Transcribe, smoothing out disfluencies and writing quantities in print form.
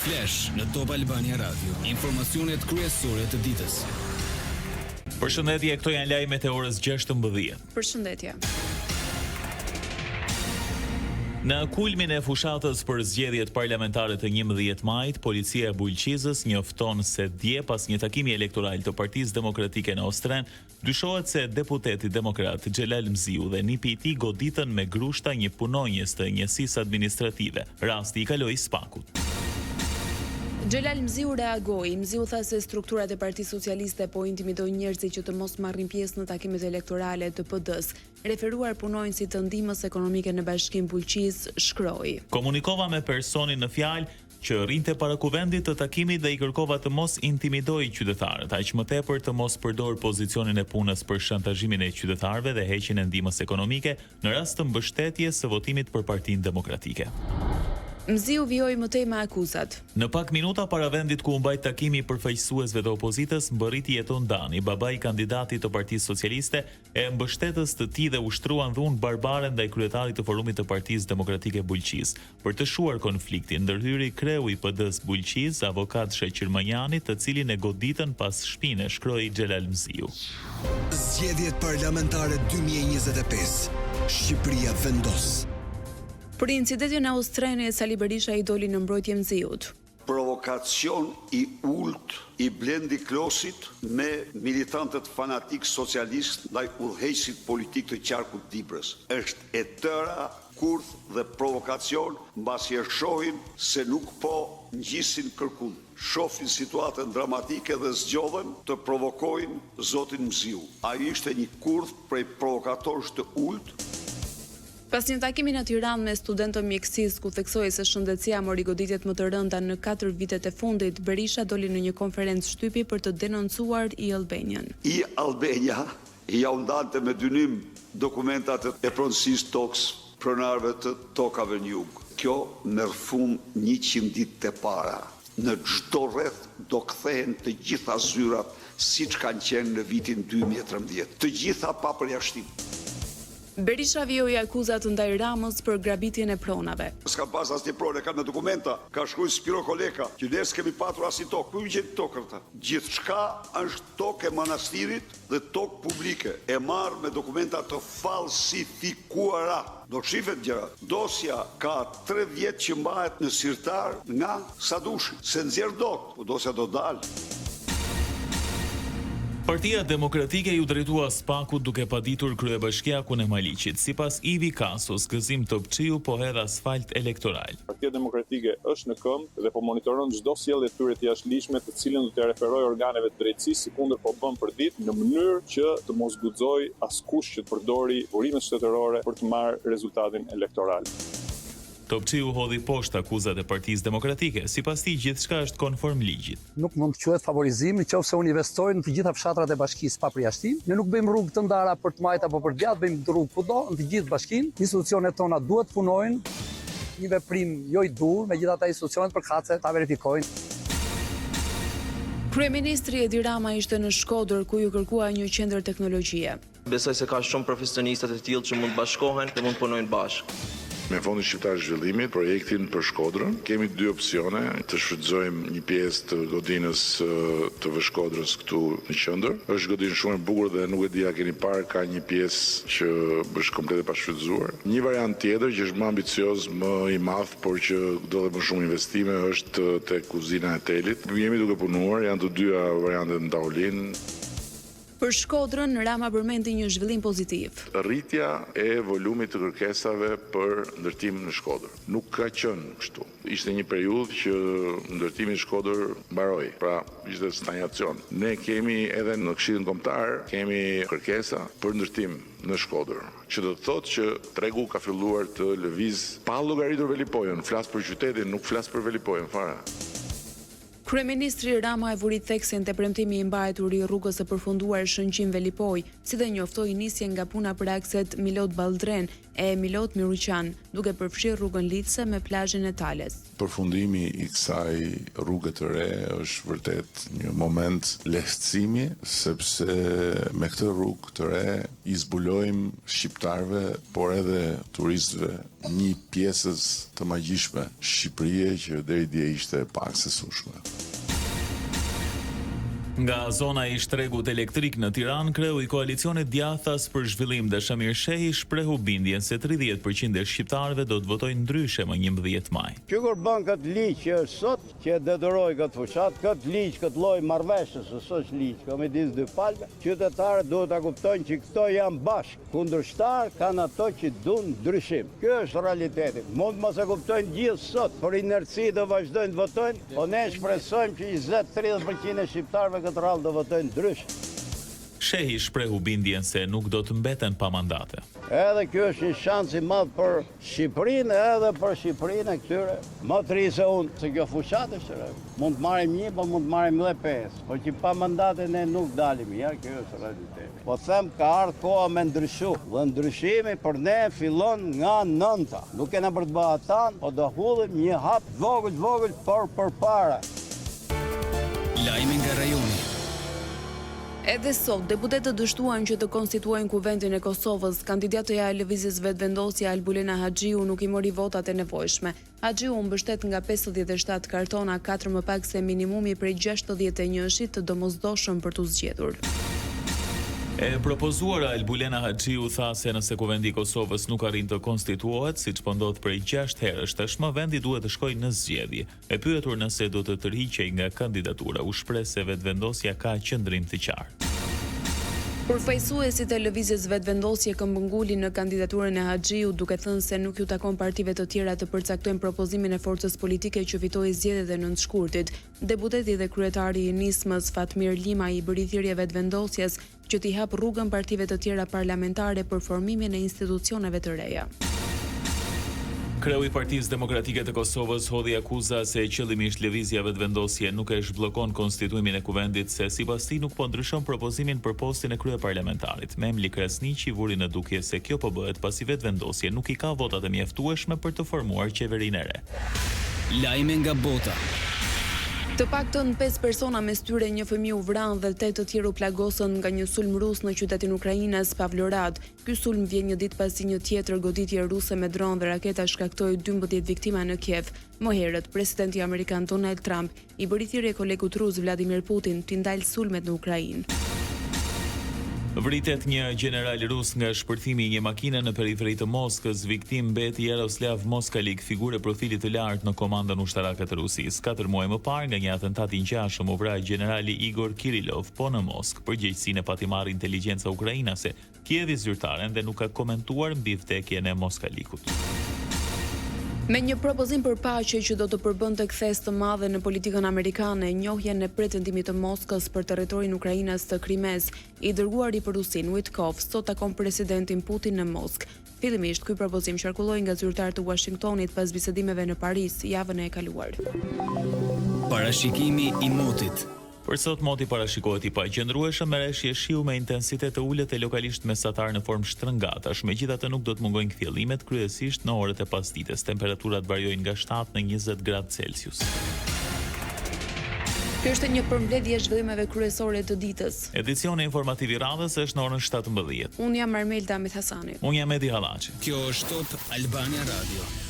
Flash në Top Albania Radio. Informacionet kryesore të ditës. Përshëndetje, këto janë lajmet e orës 16. Përshëndetje. Në kulmin e fushatës për zgjedhjet parlamentare të 11 majit, policia e Bulqizës njofton se dje pas një takimi elektoral të Partisë Demokratike në Ostren, dyshohet se deputeti demokrat Xhelal Mziu dhe nipi i tij goditën me grushta një punonjës të njësisë administrative. Rasti i kaloi spakut. Xhelal Mziu reagoi. Mziu tha se strukturat e Partisë Socialiste po intimidojnë njerëzit që të mos marrin pjesë në takimet elektorale të PD-s. Referuar punonjësit të ndihmës ekonomike në Bashkinë Bulqizë, shkroi: Komunikova me personin në fjalë që rrinte para kuvendit të takimit dhe i kërkova të mos intimidojë qytetarët, aq më tepër të mos përdor pozicionin e punës për shantazhimin e qytetarëve dhe heqjen e ndihmës ekonomike në rast të mbështetjes së votimit për Partinë Demokratike. Mziu vijoi më tej me akuzat. Në pak minuta para vendit ku u mbajt takimi i përfaqësuesve të opozitës, mbërriti Jeton Dani, babai i kandidatit të Partisë Socialiste e mbështetës të tij dhe ushtruan dhunë barbare ndaj kryetarit të forumit të Partisë Demokratike Bulqizë. Për të shuar konfliktin, ndërhyri kreu i PD-s Bulqizë, avokat Sheqir Manjani, të cilin e goditën pas shpine, shkroi Xhelal Mziu. Zgjedhjet parlamentare 2025. Shqipëria vendos. Për incidentin e Ostrenit, Sali Berisha i doli në mbrojtje Mziut. Provokacion i ult i Blendi Klosit me militantët fanatik socialist ndaj udhëheqësit politik të qarkut Dibrës. Është e tëra kurth dhe provokacion mbasi e shohin se nuk po ngjisin kërkun. Shohin situatën dramatike dhe zgjodhen të provokojnë zotin Mziu. Ai ishte një kurth prej provokatorësh të ult. Pas një takimi në Tiranë me studentët mjekësisë ku theksoi se shëndetësia mori goditjet më të rënda në 4 vitet e fundit, Berisha doli në një konferencë shtypi për të denoncuar i Albanian. I Albania ja u ndante me dynim dokumentat e pronësisë tokës pronarëve të tokave në jug. Kjo merr fund 100 ditë të para. Në çdo rreth do kthehen të gjitha zyrat siç kanë qenë në vitin 2013. Të gjitha pa përjashtim. Berisha vijoi akuzat ndaj Ramës për grabitjen e pronave. S'ka pas asnjë pronë, ka në dokumenta, ka shkruar Spiro Koleka, që ne s'kemi patur asnjë tokë. Ku gjen tokërta? Gjithçka është tokë e manastirit dhe tokë publike. E marr me dokumenta të falsifikuara. Do shifet gjëra. Dosja ka 3 vjet që mbahet në sirtar nga Sadushi. Se nxjerr dot, po dosja do dalë. Partia Demokratike ju drejtua spakut duke paditur kryebashkiakun e Maliqit. Sipas Ivi Kasos, gëzim Topçiu po hedh asfalt elektoral. Partia Demokratike është në këmbë dhe po monitoron çdo sjellje e tyre të jashtëligjshme, të cilën do t'ia referojë organeve të drejtësisë, sikundër po bën për ditë, në mënyrë që të mos guxojë askush që të përdori urimet shtetërore për të marrë rezultatin elektoral. Topçiu hodhi poshtë akuzat e Partisë Demokratike. Sipas tij gjithçka është konform ligjit. Nuk mund të quhet favorizim nëse unë investoj në të gjitha fshatrat e bashkisë pa përjashtim. Ne nuk bëjmë rrugë të ndara për të majt apo për djathtë, bëjmë rrugë kudo në të gjithë bashkinë. Institucionet tona duhet punojnë një veprim jo i dur, megjithatë institucionet përkatëse ta verifikojnë. Kryeministri Edi Rama ishte në Shkodër ku ju kërkua një qendër teknologjie. Besoj se ka shumë profesionistat e tillë që mund të bashkohen dhe mund të punojnë bashkë. Me Fondin Shqiptar Zhvillimit, projektin për Shkodrën, kemi 2 opsione, të shfrytëzojmë një pjesë të godinës të Shkodrës këtu në qendër. Është godinë shumë e bukur dhe nuk e di a keni parë, ka një pjesë që është komplet e pashfrytëzuar. Një variant tjetër që është më ambicioz, më i madh, por që do të më shumë investime, është tek kuzina e telit. Jemi duke punuar, janë të dyja variantet në tavolinë. Për Shkodrën, Rama përmendi një zhvillim pozitiv. Rritja e volumit të kërkesave për ndërtim në Shkodër. Nuk ka qenë kështu. Ishte një periudhë që ndërtimi në Shkodër mbaroi, pra ishte stagnacion. Ne kemi edhe në Këshillin Kombëtar, kemi kërkesa për ndërtim në Shkodër, që do të thotë që tregu ka filluar të lëviz pa llogaritur Velipojën. Flas për qytetin, nuk flas për Velipojën fare. Kryeministri Rama e vuri theksin te premtimi i mbajtur i rrugës së përfunduar Shënqim Velipoj, si dhe njoftoi nisjen nga puna për akset Milot Balldren, e Milot Miruqan, duke përfshirë rrugën Lidhse me plazhin e Tales. Përfundimi i kësaj rruge të re është vërtet një moment lehtësimi, sepse me këtë rrugë të re i zbulojmë shqiptarëve, por edhe turistëve, një pjesës të magjishme Shqipërie që deri dje ishte pak se sushme. Nga zona i shtregut elektrik në Tiranë, kreu i koalicionit Djathtas për Zhvillim Dashamir Shehi shprehu bindjen se 30% e shqiptarëve do të votojnë ndryshe më 11 maj. Që kur bën këtë ligj që është sot, që detyroi këtë fushat, këtë ligj, këtë lloj marrëveshjes, s'është ligj, ka midis dy palme, qytetarët duhet ta kuptojnë që këto janë bashkë, kundërshtar kanë ato që duan ndryshim. Ky është realiteti. Mund mos e kuptojnë gjithë sot, por inerci do vazhdojnë të votojnë, po ne shpresojmë që 20-30% e shqiptarëve këtë rallë do votojnë ndryshe. Shehi shprehu bindjen se nuk do të mbeten pa mandate. Edhe kjo është një shans i madh për Shqipërinë, edhe për Shqipërinë e këtyre më të ri se unë, se kjo fushat është. Mund të marrim 1, po mund të marrim edhe 5, por që pa mandate ne nuk dalim. Ja, kjo është realiteti. Po them ka ardhur koha me ndryshu, dhe ndryshimi për ne fillon nga 9-ta. Nuk kena për të bërë atan, po do hullim një hap vogël por përpara. Lajmi nga rajoni. Edhe sot, deputetët dështuan që të konstituojnë Kuvendin e Kosovës. Kandidatja e lëvizjes vetëvendosja Albulena Haxhiu nuk i mori votat e nevojshme. Haxhiu u mbështet nga 57 kartona, 4 më pak se minimumi prej 61-shit të domosdoshëm për t'u zgjedhur. E propozuara Albulena Haxhiu tha se nëse Kuvendi i Kosovës nuk arrin të konstituohet, siç po ndodh prej 6 herësh tashmë, vendi duhet të shkojë në zgjedhje. E pyetur nëse do të tërhiqej nga kandidatura, u shpreh se vetëvendosja ka qëndrim të qartë. Përfaqësuesit e lëvizjes vetëvendosje këmbëngulin në kandidaturën e Haxhiu, duke thënë se nuk ju takon partive të tjera të përcaktojnë propozimin e forcës politike që fitoi zgjedhjet e 9 shkurtit. Deputeti dhe kryetari i nismës Fatmir Lima i bëri thirrje vetëvendosjes që t'i hap rrugën partive të tjera parlamentare për formimin e institucioneve të reja. Kreu i Partisë Demokratike të Kosovës hodhi akuza se qëllimisht lëvizja vetëvendosje nuk e zhbllokon konstituimin e kuvendit, se sipas tij nuk po ndryshon propozimin për postin e kryeparlamentarit. Memli Krasniqi vuri në dukje se kjo po bëhet pasi vetëvendosje nuk i ka votat e mjaftueshme për të formuar qeverinë e re. Lajme nga bota. Të paktën 5 persona, mes tyre një fëmijë u vran dhe 8 të tjerë u plagosën nga një sulm rus në qytetin ukrainas Pavlorad. Ky sulm vjen një ditë pasi një tjetër goditje ruse me dron dhe raketa shkaktoi 12 viktima në Kiev. Më herët, presidenti amerikan Donald Trump i bëri thirrje kolegut rus Vladimir Putin të ndalë sulmet në Ukrainë. Vritet një general rus nga shpërthimi i një makine në periferi të Moskës, viktim mbeti Jaroslav Moskalik, figurë profilit të lartë në komandën ushtarake të Rusisë. 4 muaj më parë, nga një atentat i ngjashëm u vra generali Igor Kirillov, po në Moskë. Përgjegjësinë e pati marrë inteligjenca ukrainase. Kievi zyrtaren dhe nuk ka komentuar mbi vdekjen e Moskalikut. Me një propozim për paqe që do të përbënte kthes të madhe në politikën amerikane, njohjen e pretendimit të Moskës për territorin ukrainas të Krimes, i dërguari për Rusin Witkov sot takon presidentin Putin në Moskë. Fillimisht ky propozim qarkulloi nga zyrtarët të Washingtonit pas bisedimeve në Paris javën e kaluar. Parashikimi i motit. Për sot moti parashikohet i paqëndrueshëm me reshje shiu me intensitet të ulët e lokalisht mesatar në formë shtrëngatash. Megjithatë nuk do të mungojnë kthjellimet, kryesisht në orët e pasdites. Temperaturat variojnë nga 7 në 20 gradë Celsius. Kjo është një përmbledhje e zhvillimeve kryesore të ditës. Edicioni informativ i radhës është në orën 17. Unë jam Armelda Mithasani. Unë jam Edi Hallaçi. Kjo është Top Albania Radio.